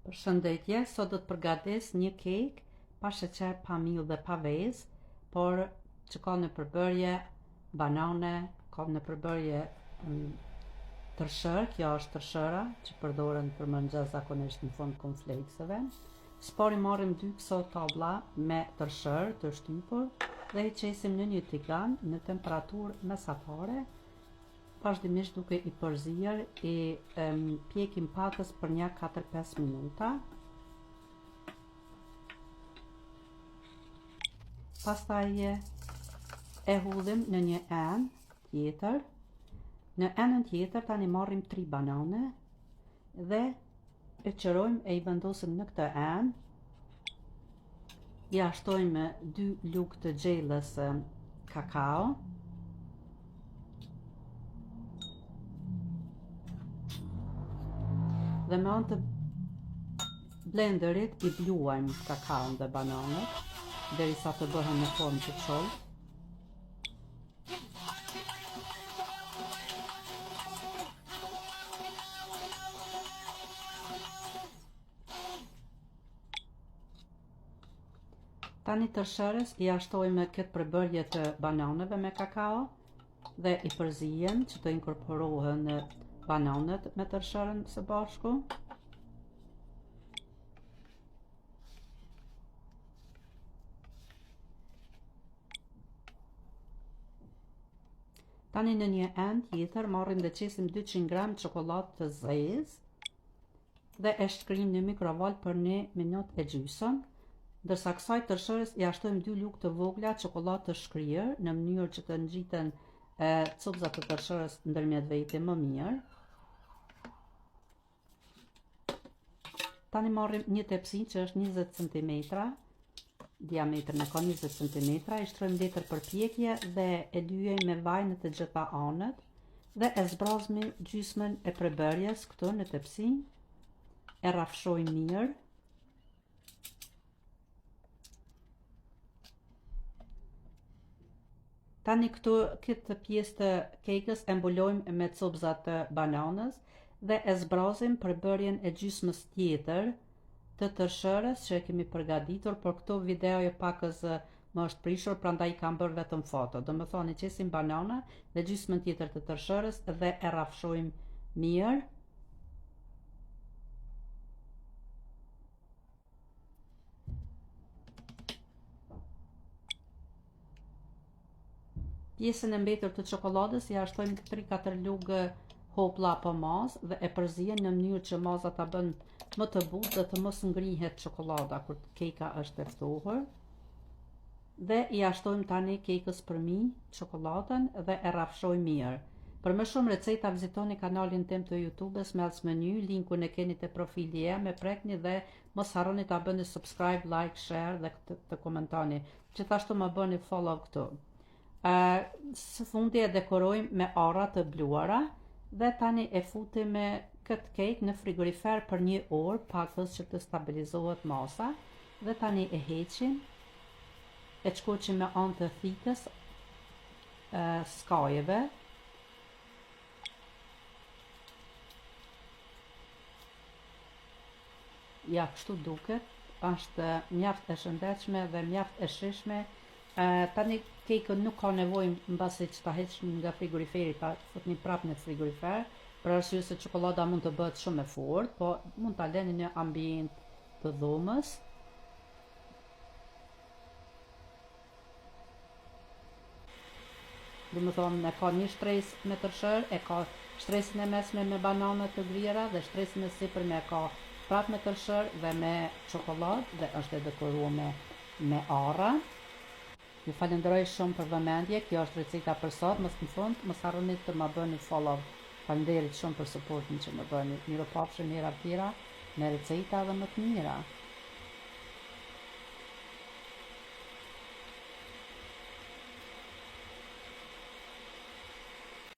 Përshëndetje, sot do të përgatis një kek pa sheqer, pa miell dhe pa vezë, por që ka në përbërje banane, ka në përbërje tërshër, kjo është tërshëra që përdoren për mëngjes zakonisht në fund cornflakesëve. Spori marrim 2 këso tavlla me tërshër të shtypur dhe i qesim në një tigan në temperaturë mesatare, vazhdimisht duke i përzier, i pjekim pakës për një 4-5 minuta. Pastaj e hudhim në një enë tjetër. Në enën tjetër tani marrim 3 banane dhe e qërojmë e i vendosim në këtë enë. I ashtojmë 2 lugë të gjellës kakao. Dhe me anë të blenderit i bluajmë kakaon dhe bananët derisa të bëhen në formë të çollë. Tani tërshërës i ashtojmë këtë përbërje të bananëve me kakao dhe i përzijem që të inkorporohen bananët me tërshërën së bashku. Tani në një enë tjetër marrim dhe qesim 200 gram çokoladë të zezë dhe e shkrim në mikrovalë për 1 minutë e gjysmë, ndërsa kësaj tërshërës i ashtojmë 2 lugë të vogla çokoladë të shkrirë në mënyrë që të ngjiten copëzat të tërshërës ndërmjet vejtë më mirë. Tani marrim një tepsi që është 20 cm, diametrin e ka 20 cm, i shtrojmë letër për pjekje dhe e lyejmë me vaj në të gjitha anët dhe e zbrazmi gjysmën e përbërjes këtu në tepsi, e rrafshojmë mirë. Tani këtu këtë pjesë të kekës e mbulojmë me copëzat të bananës dhe e zbrazim përbërjen e gjysmës tjetër të tërshërës që e kemi përgatitur, por këtu videoja pakës më është prishur, prandaj kam bërë vetëm foto. Do më thoni qesim banana dhe gjysmën tjetër të tërshërës dhe e rrafshojmë mirë. Pjesën e mbetur të çokoladës i ashtojmë 3-4 lugë hopla apo mazë dhe e përzihen në mënyrë që maza ta bën më të butë dhe të mos ngrihet çokolada kur keka është e ftohur. Dhe i ashtojmë tani kekës përmi çokoladën dhe e rrafshojmë mirë. Për më shumë receta vizitoni kanalin tim të YouTube-s Mel's Menu, linkun e keni te profili jam, e prekni dhe mos harroni ta bëni subscribe, like, share dhe të komentoni. Gjithashtu më bëni follow këtu. Së fundi e dekorojmë me arra të bluara dhe tani e futim me këtë kek në frigorifer për 1 orë pakës që të stabilizohet masa dhe tani e heqim, e çkoqim me anë të thikës skajeve. Ja, kështu duket, është mjaft e shëndetshme dhe mjaft e shishme. Tani kekën nuk ka nevojë mbasi që ta heqim nga frigoriferi, ta futni prapë në frigorifer, për arsye se çokolada mund të bëhet shumë e fortë, po mund ta lëni në ambient të dhomës. Do më thonë, e ka një shtresë me tërshër, e ka shtresën e mesme me banane të grira dhe shtresën e sipërme e ka prapë me tërshër dhe me çokoladë dhe është e dekoruar me arra. Ju falenderoj shumë për vëmendje, kjo është receta për sot, mos në fund, mos harroni të më bëni follow. Falenderit shumë për supportin që më bëni. Miropafshim hera tjera me receta dhe më të mira.